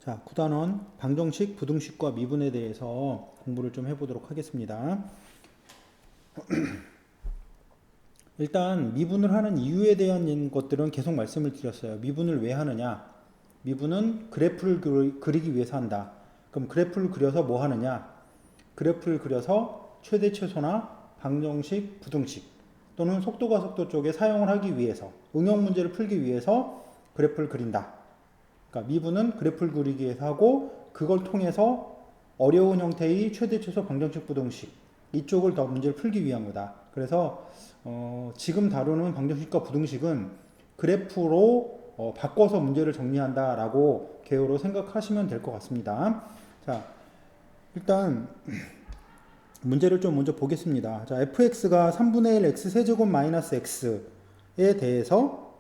자, 9단원 방정식, 부등식과 미분에 대해서 공부를 좀 해보도록 하겠습니다. 일단 미분을 하는 이유에 대한 것들은 계속 말씀을 드렸어요. 미분을 왜 하느냐? 미분은 그래프를 그리기 위해서 한다. 그럼 그래프를 그려서 뭐 하느냐? 그래프를 그려서 최대 최소나 방정식, 부등식 또는 속도가 속도 쪽에 사용을 하기 위해서 응용 문제를 풀기 위해서 그래프를 그린다. 그러니까 미분은 그래프를 그리기 위해서 하고 그걸 통해서 어려운 형태의 최대 최소 방정식 부등식 이쪽을 더 문제를 풀기 위한 거다. 그래서 지금 다루는 방정식과 부등식은 그래프로 바꿔서 문제를 정리한다라고 개요로 생각하시면 될 것 같습니다. 자, 일단 문제를 좀 먼저 보겠습니다. 자, fx가 3분의 1 x 세제곱 마이너스 x에 대해서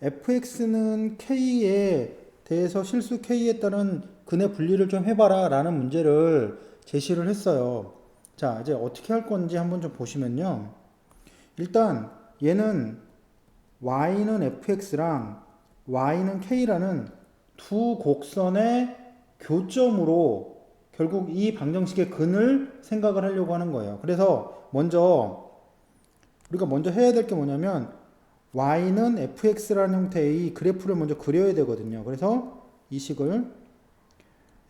fx는 k에 대해서 실수 k에 따른 근의 분리를 좀 해봐라 라는 문제를 제시를 했어요. 자, 이제 어떻게 할 건지 한번 좀 보시면요. 일단 얘는 y는 fx랑 y는 k라는 두 곡선의 교점으로 결국 이 방정식의 근을 생각을 하려고 하는 거예요. 그래서 우리가 먼저 해야 될 게 뭐냐면 y는 fx라는 형태의 그래프를 먼저 그려야 되거든요. 그래서 이 식을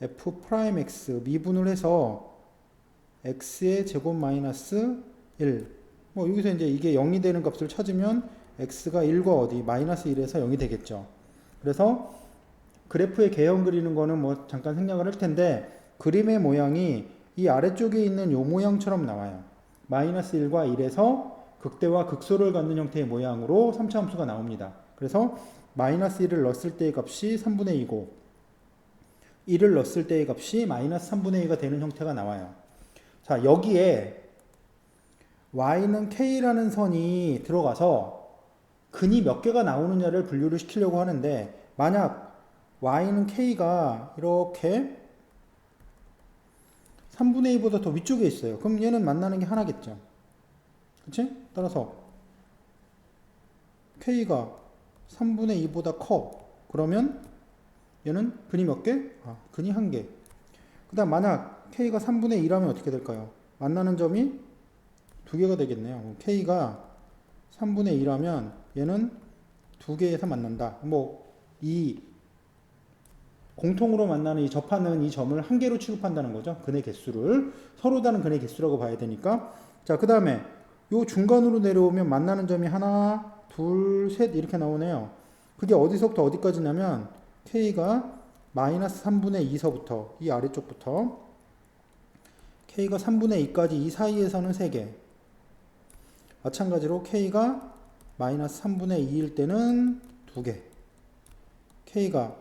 f'x 미분을 해서 x의 제곱 마이너스 1. 뭐 여기서 이제 이게 0이 되는 값을 찾으면 x가 1과 어디 마이너스 1에서 0이 되겠죠. 그래서 그래프의 개형 그리는 거는 뭐 잠깐 생략을 할 텐데 그림의 모양이 이 아래쪽에 있는 요 모양처럼 나와요. 마이너스 1과 1에서 극대와 극소를 갖는 형태의 모양으로 3차 함수가 나옵니다. 그래서 마이너스 1을 넣었을 때의 값이 3분의 2고 1을 넣었을 때의 값이 마이너스 3분의 2가 되는 형태가 나와요. 자, 여기에 y는 k라는 선이 들어가서 근이 몇 개가 나오느냐를 분류를 시키려고 하는데 만약 y는 k가 이렇게 3분의 2보다 더 위쪽에 있어요. 그럼 얘는 만나는 게 하나겠죠. 그치? 따라서 k가 3분의 2보다 커. 그러면 얘는 근이 몇 개? 근이 한 개. 그 다음 만약 k가 3분의 2라면 어떻게 될까요? 만나는 점이 두 개가 되겠네요. k가 3분의 2라면 얘는 두 개에서 만난다. 이 공통으로 만나는 이 접하는 이 점을 한 개로 취급한다는 거죠. 근의 개수를 서로 다른 근의 개수라고 봐야 되니까. 자, 그 다음에 요 중간으로 내려오면 만나는 점이 하나, 둘, 셋 이렇게 나오네요. 그게 어디서부터 어디까지냐면 k가 마이너스 3분의 2서부터 이 아래쪽부터 k가 3분의 2까지 이 사이에서는 3개. 마찬가지로 k가 마이너스 3분의 2일 때는 2개. k가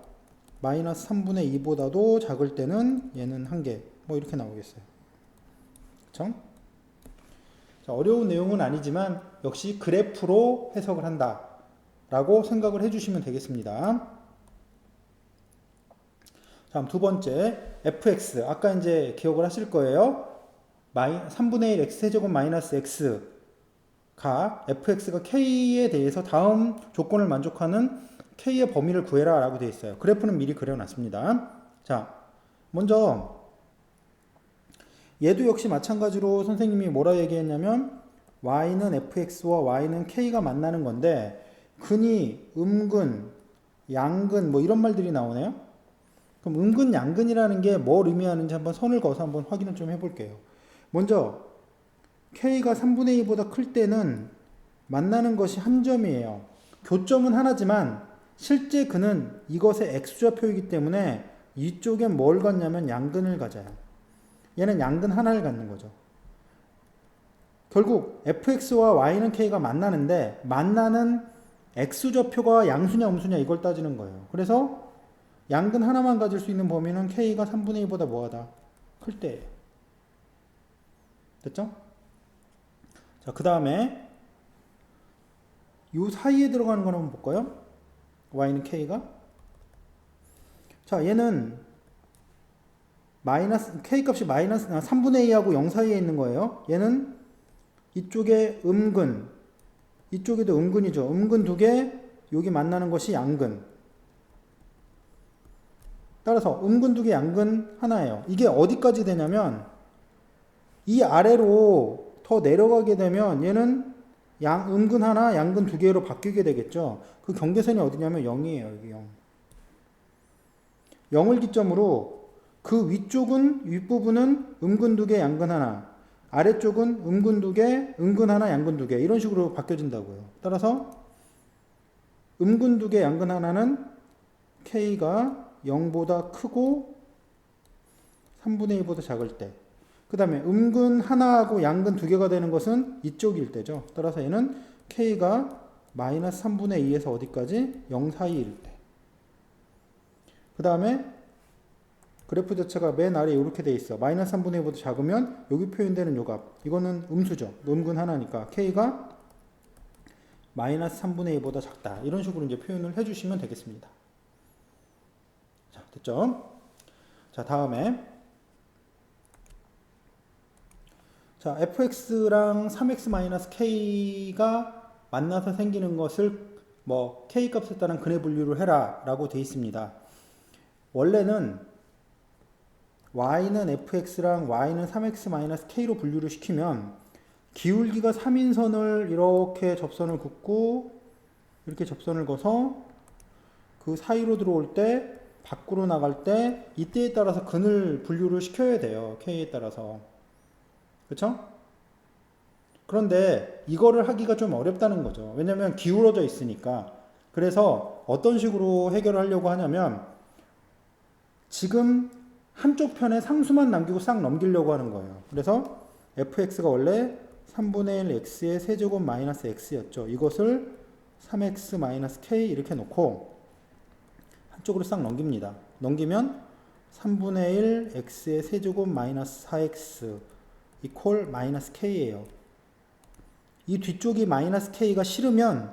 마이너스 3분의 2보다도 작을 때는 얘는 1개. 뭐 이렇게 나오겠어요. 그쵸? 자, 어려운 내용은 아니지만 역시 그래프로 해석을 한다 라고 생각을 해주시면 되겠습니다. 다음 두 번째 fx 아까 이제 기억을 하실 거예요. 3분의 1 x제곱 마이너스 x가 fx가 k에 대해서 다음 조건을 만족하는 k의 범위를 구해라 라고 되어 있어요. 그래프는 미리 그려놨습니다. 자, 먼저 얘도 역시 마찬가지로 선생님이 뭐라 얘기했냐면 y는 fx와 y는 k가 만나는 건데 근이 음근, 양근 뭐 이런 말들이 나오네요. 그럼 음근, 양근이라는 게 뭘 의미하는지 한번 선을 그어서 한번 확인을 좀 해볼게요. 먼저 k가 3분의 2보다 클 때는 만나는 것이 한 점이에요. 교점은 하나지만 실제 근은 이것의 x좌표이기 때문에 이쪽엔 뭘 갖냐면 양근을 가져요. 얘는 양근 하나를 갖는 거죠. 결국 fx와 y는 k가 만나는데 만나는 x좌표가 양수냐 음수냐 이걸 따지는 거예요. 그래서 양근 하나만 가질 수 있는 범위는 k가 3분의 2보다 뭐하다? 클 때예요. 됐죠? 자, 그 다음에 이 사이에 들어가는 거 한번 볼까요? y는 k가 자, 얘는 k 값이 마이너스 3분의 2하고 0 사이에 있는 거예요. 얘는 이쪽에 이쪽에도 음근이죠. 음근 두 개, 여기 만나는 것이 양근. 따라서 음근 2개, 양근 하나예요. 이게 어디까지 되냐면 이 아래로 더 내려가게 되면 얘는 음근 하나, 양근 2개로 바뀌게 되겠죠. 그 경계선이 어디냐면 0이에요. 여기 0. 0을 기점으로 그 윗부분은 음근 2개, 양근 하나, 아래쪽은 음근 2개, 음근 하나, 양근 2개 이런 식으로 바뀌어진다고요. 따라서 음근 2개, 양근 하나는 K가 0보다 크고 3분의 1보다 작을 때, 그 다음에 음근 하나하고 양근 2개가 되는 것은 이쪽일 때죠. 따라서 얘는 K가 마이너스 3분의 2에서 어디까지? 0 사이일 때. 그 다음에 그래프 자체가 맨 아래에 이렇게 돼 있어. 마이너스 3분의 1보다 작으면 여기 표현되는 요 값. 이거는 음수죠. 음근 하나니까 K가 마이너스 3분의 1보다 작다. 이런 식으로 이제 표현을 해주시면 되겠습니다. 자, 됐죠? 자, 다음에 자, fx랑 3x-k가 만나서 생기는 것을 뭐 k 값에 따른 근의 분류를 해라 라고 되어 있습니다. 원래는 y는 fx랑 y는 3x-k로 분류를 시키면 기울기가 3인선을 이렇게 접선을 긋고 이렇게 접선을 거서 그 사이로 들어올 때 밖으로 나갈 때 이때에 따라서 근을 분류를 시켜야 돼요. k에 따라서. 그렇죠? 그런데 이거를 하기가 좀 어렵다는 거죠. 왜냐면 기울어져 있으니까. 그래서 어떤 식으로 해결을 하려고 하냐면 지금 한쪽 편에 상수만 남기고 싹 넘기려고 하는 거예요. 그래서 fx가 원래 3분의 1 x의 세제곱 마이너스 x였죠. 이것을 3x 마이너스 k 이렇게 놓고 한쪽으로 싹 넘깁니다. 넘기면 3분의 1 x의 세제곱 마이너스 4x 이퀄 마이너스 k예요. 이 뒤쪽이 마이너스 k가 싫으면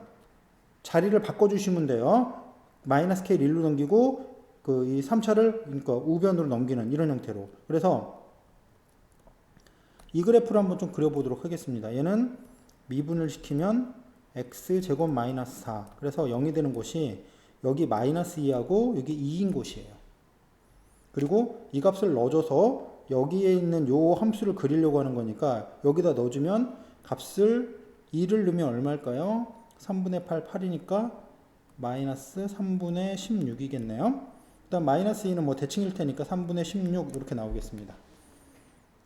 자리를 바꿔주시면 돼요. 마이너스 k를 1로 넘기고 이 3차를 그러니까 우변으로 넘기는 이런 형태로. 그래서 이 그래프를 한번 좀 그려보도록 하겠습니다. 얘는 미분을 시키면 x 제곱 마이너스 4. 그래서 0이 되는 곳이 여기 마이너스 2하고 여기 2인 곳이에요. 그리고 이 값을 넣어줘서 여기에 있는 요 함수를 그리려고 하는 거니까 여기다 넣어주면 값을 2를 넣으면 얼마일까요? 3분의 8, 8이니까 마이너스 3분의 16이겠네요. 일단 마이너스 2는 뭐 대칭일 테니까 3분의 16 이렇게 나오겠습니다.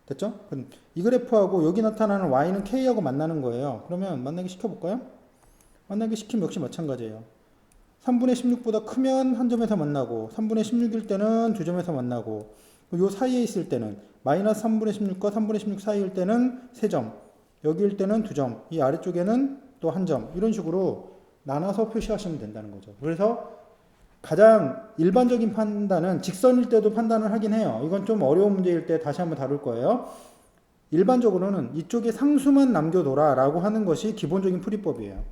됐죠? 그럼 이 그래프하고 여기 나타나는 y는 k하고 만나는 거예요. 그러면 만나게 시켜볼까요? 만나게 시키면 역시 마찬가지예요. 3분의 16보다 크면 한 점에서 만나고 3분의 16일 때는 두 점에서 만나고 요 사이에 있을 때는 마이너스 3분의 16과 3분의 16 사이일 때는 3점, 여기일 때는 2점, 이 아래쪽에는 또 1점 이런 식으로 나눠서 표시하시면 된다는 거죠. 그래서 가장 일반적인 판단은 직선일 때도 판단을 하긴 해요. 이건 좀 어려운 문제일 때 다시 한번 다룰 거예요. 일반적으로는 이쪽에 상수만 남겨둬라 라고 하는 것이 기본적인 풀이법이에요.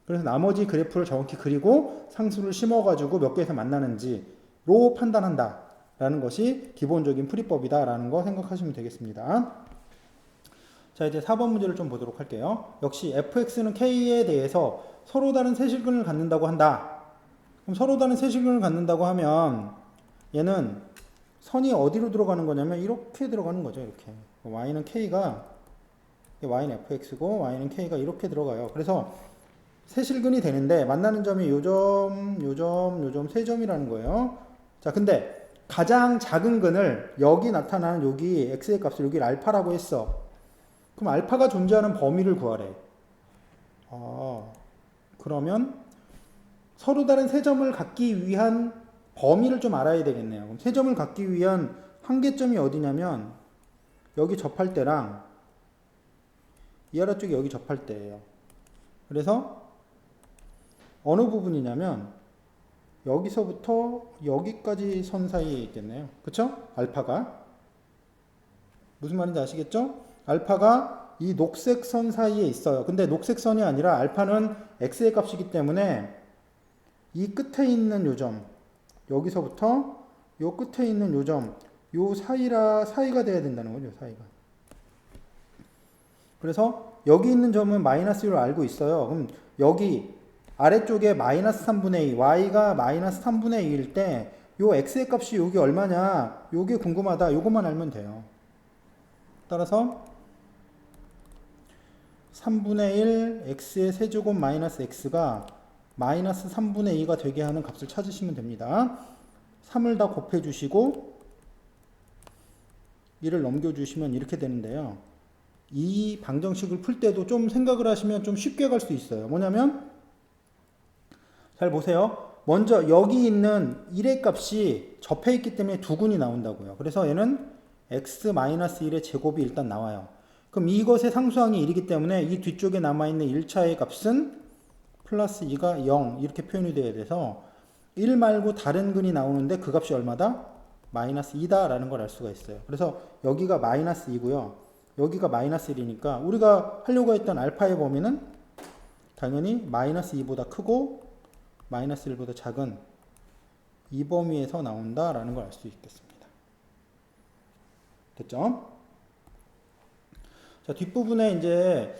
그래서 나머지 그래프를 정확히 그리고 상수를 심어가지고 몇 개에서 만나는지로 판단한다 라는 것이 기본적인 풀이법이다 라는 거 생각하시면 되겠습니다. 자, 이제 4번 문제를 좀 보도록 할게요. 역시 fx는 k에 대해서 서로 다른 세실근을 갖는다고 한다. 그럼 서로 다른 세실근을 갖는다고 하면 얘는 선이 어디로 들어가는 거냐면 이렇게 들어가는 거죠. 이렇게 y는 k가 y는 fx고 y는 k가 이렇게 들어가요. 그래서 세실근이 되는데 만나는 점이 요점, 요점, 요점 세 점이라는 거예요. 자, 근데 가장 작은 근을 여기 나타나는 여기 x의 값을 여기 알파라고 했어. 그럼 알파가 존재하는 범위를 구하래. 그러면 서로 다른 세 점을 갖기 위한 범위를 좀 알아야 되겠네요. 그럼 세 점을 갖기 위한 한계점이 어디냐면 여기 접할 때랑 이 아래쪽이 여기 접할 때예요. 그래서 어느 부분이냐면 여기서부터 여기까지 선 사이에 있겠네요. 그쵸? 알파가 무슨 말인지 아시겠죠? 알파가 이 녹색 선 사이에 있어요. 근데 녹색 선이 아니라 알파는 x의 값이기 때문에 이 끝에 있는 요점, 여기서부터 요 끝에 있는 요점, 요 사이가 돼야 된다는 거죠. 사이가. 그래서 여기 있는 점은 마이너스 1로 알고 있어요. 그럼 여기 아래쪽에 마이너스 3분의 2, y가 마이너스 3분의 2일 때 요 x의 값이 여기 얼마냐, 요게 궁금하다. 요것만 알면 돼요. 따라서 3분의 1 x의 세제곱 마이너스 x가 마이너스 3분의 2가 되게 하는 값을 찾으시면 됩니다. 3을 다 곱해 주시고 1을 넘겨주시면 이렇게 되는데요. 이 방정식을 풀 때도 좀 생각을 하시면 좀 쉽게 갈 수 있어요. 뭐냐면 잘 보세요. 먼저 여기 있는 1의 값이 접해 있기 때문에 두 군이 나온다고요. 그래서 얘는 x-1의 제곱이 일단 나와요. 그럼 이것의 상수항이 1이기 때문에 이 뒤쪽에 남아있는 1차의 값은 플러스 2가 0 이렇게 표현이 되어야 돼서 1 말고 다른 근이 나오는데 그 값이 얼마다? 마이너스 2다 라는 걸 알 수가 있어요. 그래서 여기가 마이너스 2고요. 여기가 마이너스 1이니까 우리가 하려고 했던 알파의 범위는 당연히 마이너스 2보다 크고 마이너스 1보다 작은 이 범위에서 나온다라는 걸 알 수 있겠습니다. 됐죠? 자, 뒷부분에 이제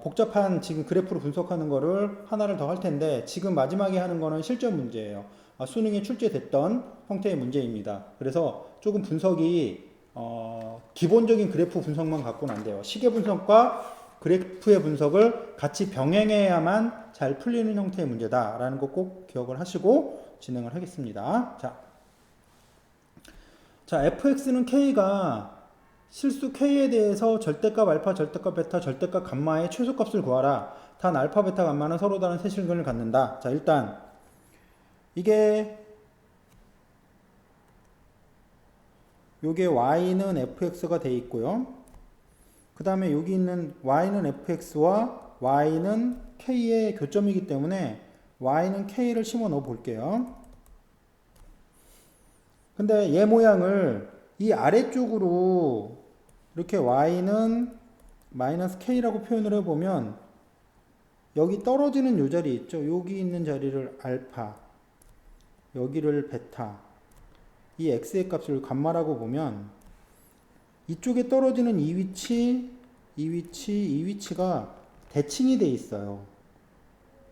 복잡한 지금 그래프로 분석하는 거를 하나를 더 할 텐데 지금 마지막에 하는 거는 실전 문제예요. 수능에 출제됐던 형태의 문제입니다. 그래서 조금 분석이 기본적인 그래프 분석만 갖고는 안 돼요. 시계 분석과 그래프의 분석을 같이 병행해야만 잘 풀리는 형태의 문제다라는 거 꼭 기억을 하시고 진행을 하겠습니다. 자, fx는 k가 실수 k에 대해서 절대값 알파, 절대값 베타, 절대값 감마의 최소값을 구하라. 단 알파, 베타, 감마는 서로 다른 세실근을 갖는다. 자, 일단 이게 요게 y는 fx가 돼 있고요. 그 다음에 여기 있는 y는 fx와 y는 k의 교점이기 때문에 y는 k를 심어 넣어 볼게요. 근데 얘 모양을 이 아래쪽으로 이렇게 y는 마이너스 k라고 표현을 해보면 여기 떨어지는 요 자리 있죠. 여기 있는 자리를 알파, 여기를 베타, 이 x의 값을 감마라고 보면 이쪽에 떨어지는 이 위치가 대칭이 돼 있어요.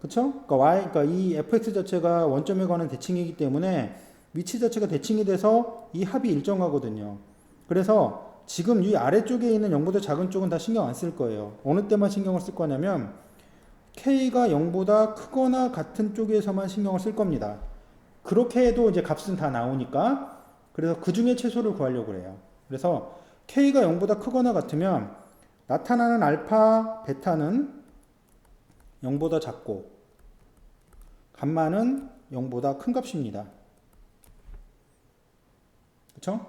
그쵸? 그러니까 이 fx 자체가 원점에 관한 대칭이기 때문에 위치 자체가 대칭이 돼서 이 합이 일정하거든요. 그래서 지금 이 아래쪽에 있는 0보다 작은 쪽은 다 신경 안 쓸 거예요. 어느 때만 신경을 쓸 거냐면 k가 0보다 크거나 같은 쪽에서만 신경을 쓸 겁니다. 그렇게 해도 이제 값은 다 나오니까 그래서 그 중에 최소를 구하려고 해요. 그래서 k가 0보다 크거나 같으면 나타나는 알파, 베타는 0보다 작고 감마는 0보다 큰 값입니다. 그쵸?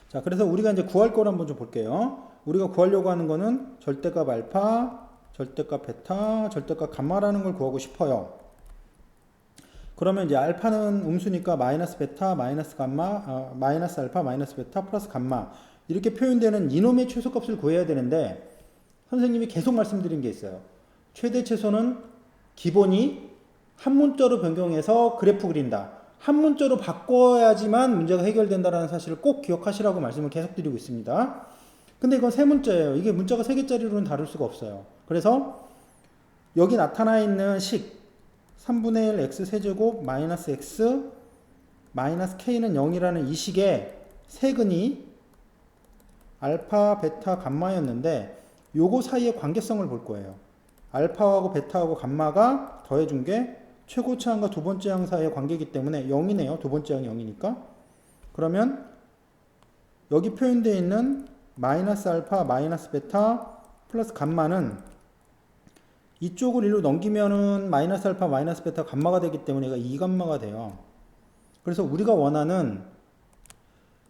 자, 그래서 우리가 이제 구할 거를 한번 좀 볼게요. 우리가 구하려고 하는 거는 절대값 알파, 절대값 베타, 절대값 감마라는 걸 구하고 싶어요. 그러면 이제 알파는 음수니까 마이너스 베타, 마이너스 감마, 마이너스 알파, 마이너스 베타, 플러스 감마 이렇게 표현되는 이놈의 최소값을 구해야 되는데 선생님이 계속 말씀드린 게 있어요. 최대 최소는 기본이 한 문자로 변경해서 그래프 그린다. 한 문자로 바꿔야지만 문제가 해결된다는 사실을 꼭 기억하시라고 말씀을 계속 드리고 있습니다. 근데 이건 세 문자예요. 이게 문자가 3개짜리로는 다룰 수가 없어요. 그래서 여기 나타나 있는 식 3분의 1 x 세제곱 마이너스 x 마이너스 k는 0이라는 이 식의 세근이 알파, 베타, 감마였는데 요거 사이의 관계성을 볼 거예요. 알파하고 베타하고 감마가 더해준 게 최고치 항과 두 번째 항 사이의 관계이기 때문에 0이네요. 두 번째 항이 0이니까. 그러면 여기 표현되어 있는 마이너스 알파, 마이너스 베타, 플러스 감마는 이쪽을 1로 넘기면은 마이너스 알파, 마이너스 베타, 감마가 되기 때문에 얘가 2감마가 돼요. 그래서 우리가 원하는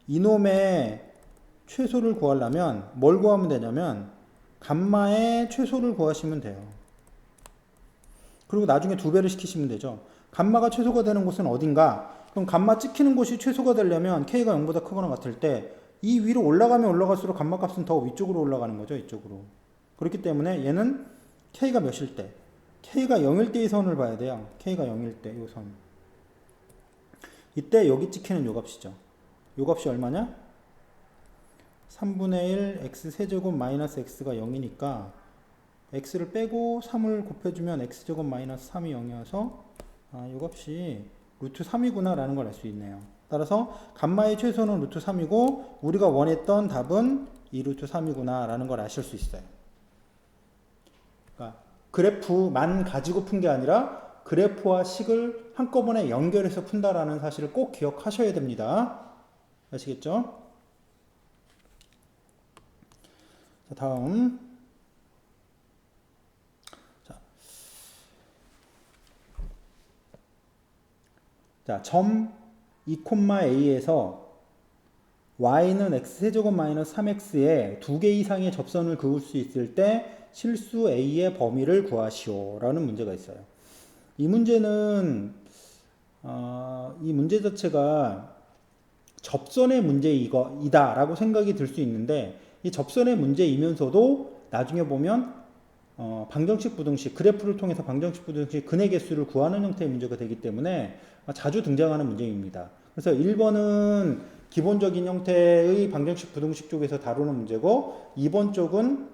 이놈의 최소를 구하려면 뭘 구하면 되냐면 감마의 최소를 구하시면 돼요. 그리고 나중에 2배를 시키시면 되죠. 감마가 최소가 되는 곳은 어딘가? 그럼 감마 찍히는 곳이 최소가 되려면 k가 0보다 크거나 같을 때 이 위로 올라가면 올라갈수록 감마 값은 더 위쪽으로 올라가는 거죠. 이쪽으로. 그렇기 때문에 얘는 k가 몇일 때? k가 0일 때의 선을 봐야 돼요. k가 0일 때 이 선. 이때 여기 찍히는 요 값이죠. 요 값이 얼마냐? 3분의 1 x 세제곱 마이너스 x가 0이니까 x를 빼고 3을 곱해주면 x제곱 마이너스 3이 0이어서 요 값이 루트 3이구나 라는 걸 알 수 있네요. 따라서 감마의 최소는 루트 3이고 우리가 원했던 답은 2루트 3이구나 라는 걸 아실 수 있어요. 그러니까 그래프만 가지고 푼 게 아니라 그래프와 식을 한꺼번에 연결해서 푼다라는 사실을 꼭 기억하셔야 됩니다. 아시겠죠? 자, 다음. 자, 점 2,a에서 y는 x제곱 마이너스 3x에 2개 이상의 접선을 그을 수 있을 때 실수 a의 범위를 구하시오 라는 문제가 있어요. 이 문제는 이 문제 자체가 접선의 문제이다 라고 생각이 들 수 있는데 이 접선의 문제이면서도 나중에 보면 방정식 부등식 그래프를 통해서 방정식 부등식 근의 개수를 구하는 형태의 문제가 되기 때문에 자주 등장하는 문제입니다. 그래서 1번은 기본적인 형태의 방정식 부등식 쪽에서 다루는 문제고 2번 쪽은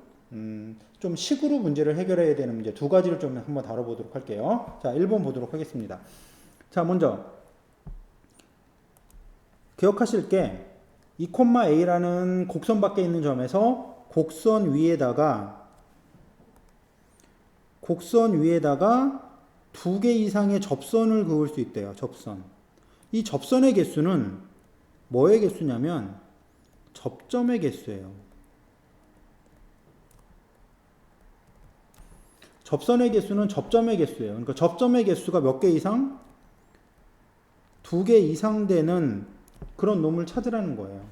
좀 식으로 문제를 해결해야 되는 문제 두 가지를 좀 한번 다뤄보도록 할게요. 자, 1번 보도록 하겠습니다. 자, 먼저 기억하실 게 2,a라는 곡선 밖에 있는 점에서 곡선 위에다가 2개 이상의 접선을 그을 수 있대요. 접선. 이 접선의 개수는 뭐의 개수냐면 접점의 개수예요. 접선의 개수는 접점의 개수예요. 그러니까 접점의 개수가 몇 개 이상? 2개 이상 되는 그런 놈을 찾으라는 거예요.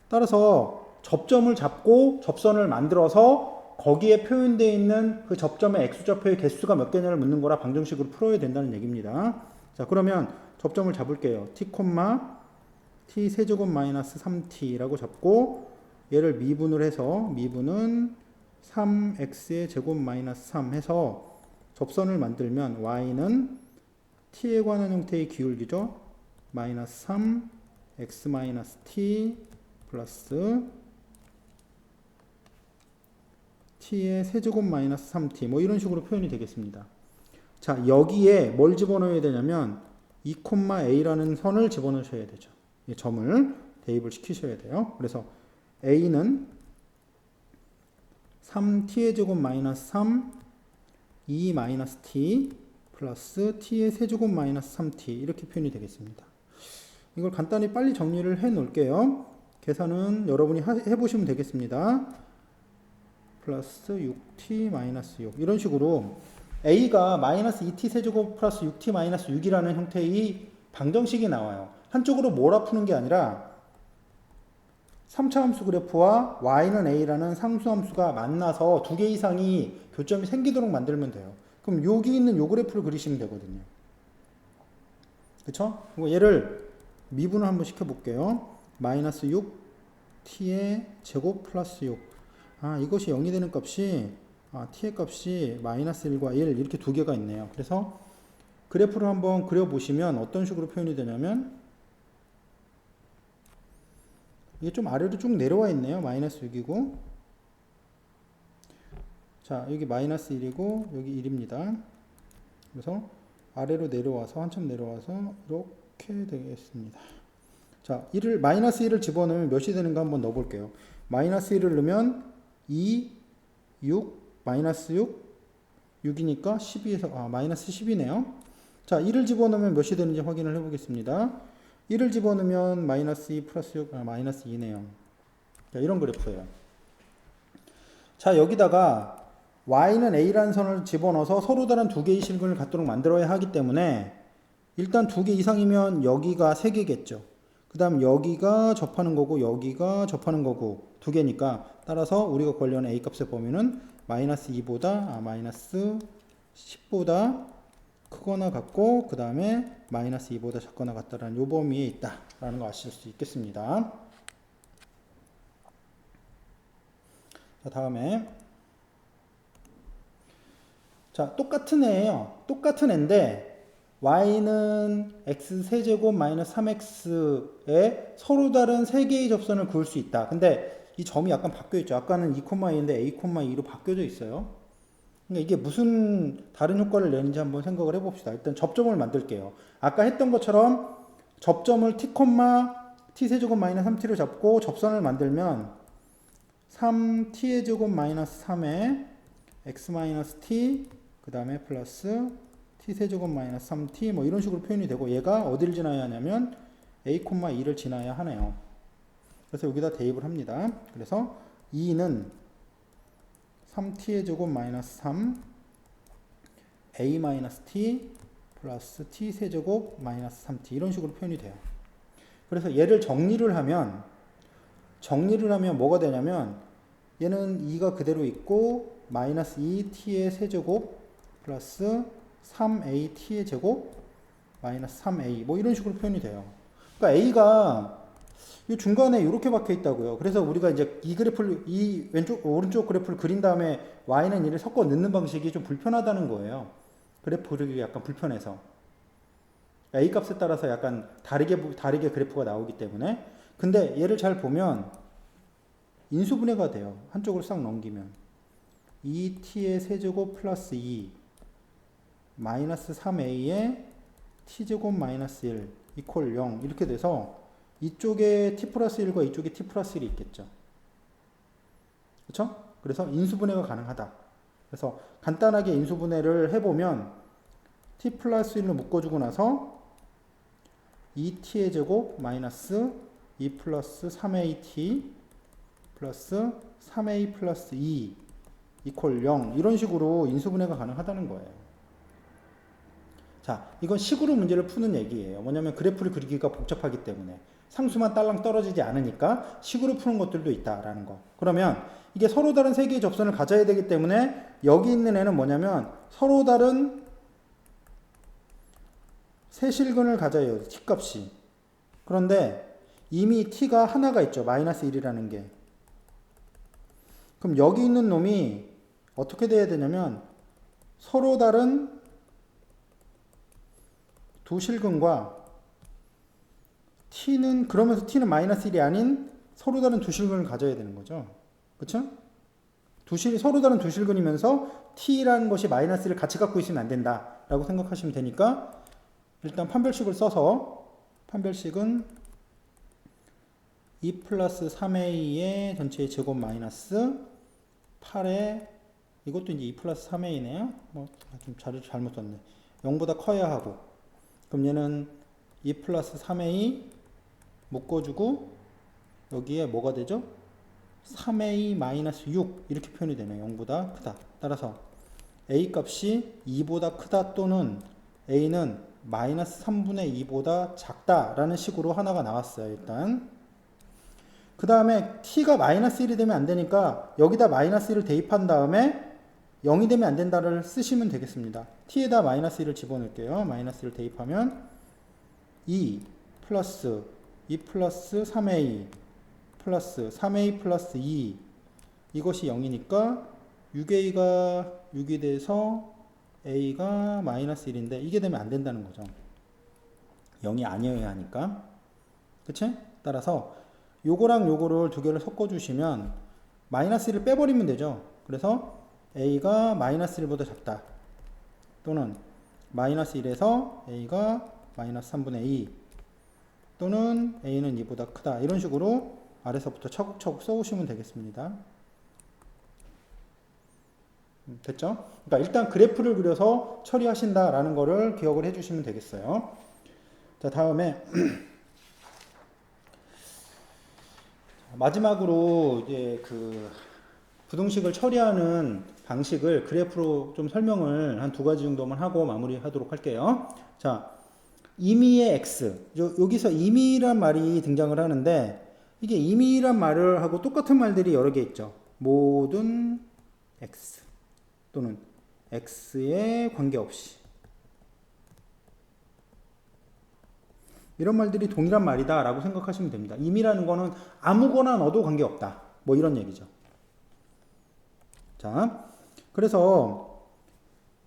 따라서 접점을 잡고 접선을 만들어서 거기에 표현되어 있는 그 접점의 X좌표의 개수가 몇 개냐를 묻는 거라 방정식으로 풀어야 된다는 얘기입니다. 자, 그러면 접점을 잡을게요. t, t 세제곱 마이너스 3t라고 잡고 얘를 미분을 해서 미분은 3x의 제곱 마이너스 3 해서 접선을 만들면 y는 t에 관한 형태의 기울기죠. 마이너스 3 x 마이너스 t 플러스 t의 세제곱 마이너스 3t 뭐 이런 식으로 표현이 되겠습니다. 자, 여기에 뭘 집어넣어야 되냐면 2,a라는 선을 집어넣으셔야 되죠. 이 점을 대입을 시키셔야 돼요. 그래서 a는 3t의 제곱 마이너스 3 2 마이너스 t 플러스 t의 세제곱 마이너스 3t 이렇게 표현이 되겠습니다. 이걸 간단히 빨리 정리를 해 놓을게요. 계산은 여러분이 해보시면 되겠습니다. 플러스 6t 마이너스 6 이런 식으로 a가 마이너스 2t 세제곱 플러스 6t 마이너스 6이라는 형태의 방정식이 나와요. 한쪽으로 몰아푸는 게 아니라 3차 함수 그래프와 y는 a라는 상수함수가 만나서 2개 이상이 교점이 생기도록 만들면 돼요. 그럼 여기 있는 요 그래프를 그리시면 되거든요. 그쵸? 얘를 미분을 한번 시켜볼게요. 마이너스 6t의 제곱 플러스 6 이것이 0이 되는 값이 t의 값이 마이너스 1과 1 이렇게 두 개가 있네요. 그래서 그래프를 한번 그려보시면 어떤 식으로 표현이 되냐면 이게 좀 아래로 쭉 내려와 있네요. 마이너스 6이고 자, 여기 마이너스 1이고 여기 1입니다. 그래서 아래로 내려와서 한참 내려와서 이렇게 되겠습니다. 자, 마이너스 1을 집어넣으면 몇이 되는가 한번 넣어볼게요. 마이너스 1을 넣으면 2, 6, 마이너스 6, 6이니까 12에서 마이너스 10이네요. 자, 1을 집어넣으면 몇이 되는지 확인을 해보겠습니다. 1을 집어넣으면 마이너스 2 플러스 6, 마이너스 2네요. 자, 이런 그래프예요. 자, 여기다가 y는 a라는 선을 집어넣어서 서로 다른 두 개의 실근을 갖도록 만들어야 하기 때문에 일단 2개 이상이면 여기가 3개겠죠. 그 다음 여기가 접하는 거고 여기가 접하는 거고 2개니까 따라서 우리가 관련한 a 값의 범위는 마이너스 2보다 마이너스 10보다 크거나 같고 그 다음에 마이너스 2보다 작거나 같다라는 요 범위에 있다라는 거 아실 수 있겠습니다. 자, 다음에 자, 똑같은 애예요. 똑같은 애인데 y는 x세제곱 마이너스 3x에 서로 다른 3개의 접선을 그을 수 있다. 근데 이 점이 약간 바뀌어 있죠. 아까는 2,2인데 a,2로 바뀌어져 있어요. 그러니까 이게 무슨 다른 효과를 내는지 한번 생각을 해봅시다. 일단 접점을 만들게요. 아까 했던 것처럼 접점을 t, t세제곱 마이너스 3t로 잡고 접선을 만들면 3t의 제곱 마이너스 3에 x 마이너스 t 그 다음에 플러스 t세제곱 마이너스 3t 뭐 이런 식으로 표현이 되고 얘가 어디를 지나야 하냐면 a, 2를 지나야 하네요. 그래서 여기다 대입을 합니다. 그래서 2는 3t의 제곱 마이너스 3 a 마이너스 t 플러스 t 세제곱 마이너스 3t 이런 식으로 표현이 돼요. 그래서 얘를 정리를 하면 뭐가 되냐면 얘는 2가 그대로 있고 마이너스 2t의 세제곱 플러스 3at의 제곱 마이너스 3a 뭐 이런 식으로 표현이 돼요. 그러니까 a가 이 중간에 이렇게 박혀 있다고요. 그래서 우리가 이제 이 왼쪽 오른쪽 그래프를 그린 다음에 y는 얘를 섞어 넣는 방식이 좀 불편하다는 거예요. 그래프 그리기 약간 불편해서 a 값에 따라서 약간 다르게 그래프가 나오기 때문에. 근데 얘를 잘 보면 인수분해가 돼요. 한쪽으로 싹 넘기면 2t의 세제곱 플러스 2 마이너스 3a의 t제곱 마이너스 1 이퀄 0 이렇게 돼서 이쪽에 t 플러스 1과 이쪽에 t 플러스 1이 있겠죠. 그렇죠? 그래서 인수분해가 가능하다. 그래서 간단하게 인수분해를 해보면 t 플러스 1로 묶어주고 나서 2t의 제곱 마이너스 2 플러스 3at 플러스 3a 플러스 2 이퀄 0 이런 식으로 인수분해가 가능하다는 거예요. 자, 이건 식으로 문제를 푸는 얘기예요. 뭐냐면 그래프를 그리기가 복잡하기 때문에 상수만 딸랑 떨어지지 않으니까 식으로 푸는 것들도 있다라는 거. 그러면 이게 서로 다른 세 개의 접선을 가져야 되기 때문에 여기 있는 애는 뭐냐면 서로 다른 세 실근을 가져야 해요. t값이. 그런데 이미 t가 하나가 있죠. 마이너스 1이라는 게. 그럼 여기 있는 놈이 어떻게 돼야 되냐면 서로 다른 두 실근과 그러면서 t는 마이너스 1이 아닌 서로 다른 두 실근을 가져야 되는 거죠. 그쵸? 서로 다른 두 실근이면서 t라는 것이 마이너스 1을 같이 갖고 있으면 안 된다 라고 생각하시면 되니까 일단 판별식을 써서 판별식은 2 플러스 3a의 전체의 제곱 마이너스 8에 이것도 이제 2 플러스 3a네요. 뭐 좀 잘못 썼네. 0보다 커야 하고 그럼 얘는 2 플러스 3a 묶어주고 여기에 뭐가 되죠? 3a 마이너스 6 이렇게 표현이 되네요. 0보다 크다. 따라서 a 값이 2보다 크다 또는 a는 마이너스 3분의 2보다 작다 라는 식으로 하나가 나왔어요. 일단 그 다음에 t가 마이너스 1이 되면 안 되니까 여기다 마이너스 1을 대입한 다음에 0이 되면 안 된다를 쓰시면 되겠습니다. t에다 마이너스 1을 집어넣을게요. 마이너스 1을 대입하면 2 플러스 2 플러스 3a 플러스 3a 플러스 2 이것이 0이니까 6a가 6이 돼서 a가 마이너스 1인데 이게 되면 안 된다는 거죠. 0이 아니어야 하니까. 그치? 따라서 요거랑 요거를 두 개를 섞어주시면 마이너스 1을 빼버리면 되죠. 그래서 a가 마이너스 1보다 작다. 또는 마이너스 1에서 a가 마이너스 3분의 2 또는 a는 2보다 크다. 이런 식으로 아래서부터 차곡차곡 써오시면 되겠습니다. 됐죠? 그러니까 일단 그래프를 그려서 처리하신다라는 거를 기억을 해주시면 되겠어요. 자, 다음에 마지막으로 이제 그 부등식을 처리하는 방식을 그래프로 좀 설명을 한 두 가지 정도만 하고 마무리하도록 할게요. 자, 임의의 x. 여기서 임의란 말이 등장을 하는데 이게 임의란 말을 하고 똑같은 말들이 여러 개 있죠. 모든 x 또는 x에 관계없이 이런 말들이 동일한 말이다 라고 생각하시면 됩니다. 임의라는 거는 아무거나 넣어도 관계없다 뭐 이런 얘기죠. 자, 그래서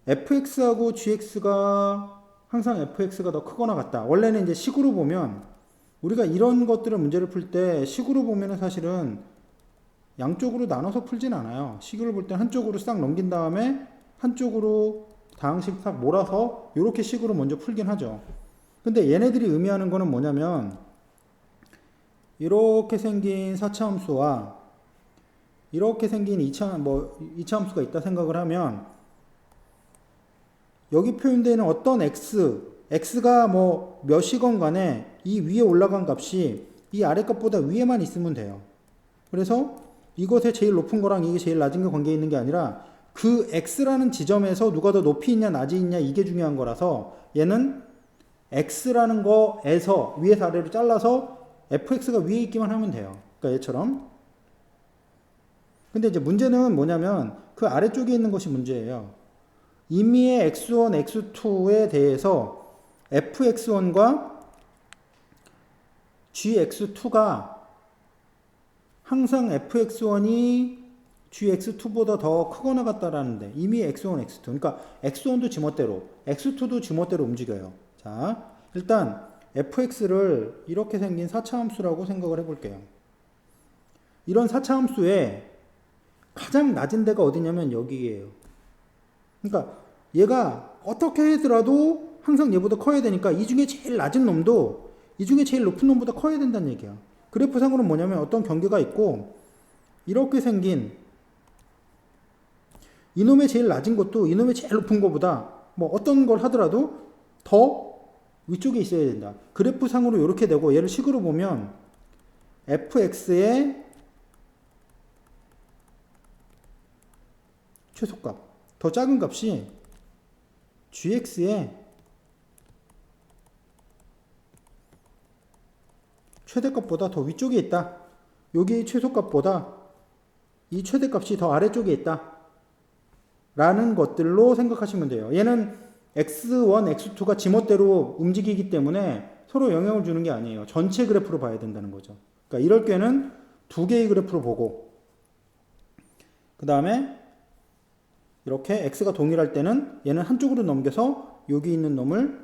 fx하고 gx가 항상 fx가 더 크거나 같다. 원래는 이제 식으로 보면 우리가 이런 것들을 문제를 풀 때 식으로 보면은 사실은 양쪽으로 나눠서 풀진 않아요. 식으로 볼 때 한쪽으로 싹 넘긴 다음에 한쪽으로 다항식 딱 몰아서 이렇게 식으로 먼저 풀긴 하죠. 근데 얘네들이 의미하는 거는 뭐냐면 이렇게 생긴 4차 함수와 이렇게 생긴 2차 함수가 있다 생각을 하면 여기 표현되는 어떤 x가 뭐 몇이건 간에 이 위에 올라간 값이 이 아래 값보다 위에만 있으면 돼요. 그래서 이것의 제일 높은 거랑 이게 제일 낮은 게 관계 있는 게 아니라 그 x라는 지점에서 누가 더 높이 있냐 낮이 있냐 이게 중요한 거라서 얘는 x라는 거에서 위에서 아래로 잘라서 fx가 위에 있기만 하면 돼요. 그러니까 얘처럼. 근데 이제 문제는 뭐냐면 그 아래쪽에 있는 것이 문제예요. 임의의 x1, x2에 대해서 fx1과 gx2가 항상 fx1이 gx2보다 더 크거나 같다라는데 이미 x1, x2 그러니까 x1도 지멋대로 x2도 지멋대로 움직여요. 자, 일단 fx를 이렇게 생긴 4차 함수라고 생각을 해볼게요. 이런 4차 함수에 가장 낮은 데가 어디냐면 여기에요. 그러니까 얘가 어떻게 하더라도 항상 얘보다 커야 되니까 이 중에 제일 낮은 놈도 이 중에 제일 높은 놈보다 커야 된다는 얘기야. 그래프상으로는 뭐냐면 어떤 경계가 있고 이렇게 생긴 이놈의 제일 낮은 것도 이놈의 제일 높은 것보다 뭐 어떤 걸 하더라도 더 위쪽에 있어야 된다. 그래프상으로 이렇게 되고 얘를 식으로 보면 fx의 최소값 더 작은 값이 gx의 최대값보다 더 위쪽에 있다. 여기 최소값보다 이 최대값이 더 아래쪽에 있다. 라는 것들로 생각하시면 돼요. 얘는 x1, x2가 지멋대로 움직이기 때문에 서로 영향을 주는 게 아니에요. 전체 그래프로 봐야 된다는 거죠. 그러니까 이럴 때는 두 개의 그래프로 보고 그 다음에 이렇게 x가 동일할 때는 얘는 한쪽으로 넘겨서 여기 있는 놈을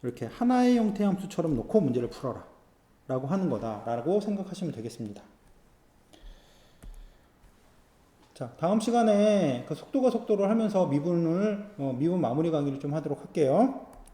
이렇게 하나의 형태의 함수처럼 놓고 문제를 풀어라 라고 하는 거다 라고 생각하시면 되겠습니다. 자, 다음 시간에 그 속도가 속도를 하면서 미분 마무리 강의를 좀 하도록 할게요.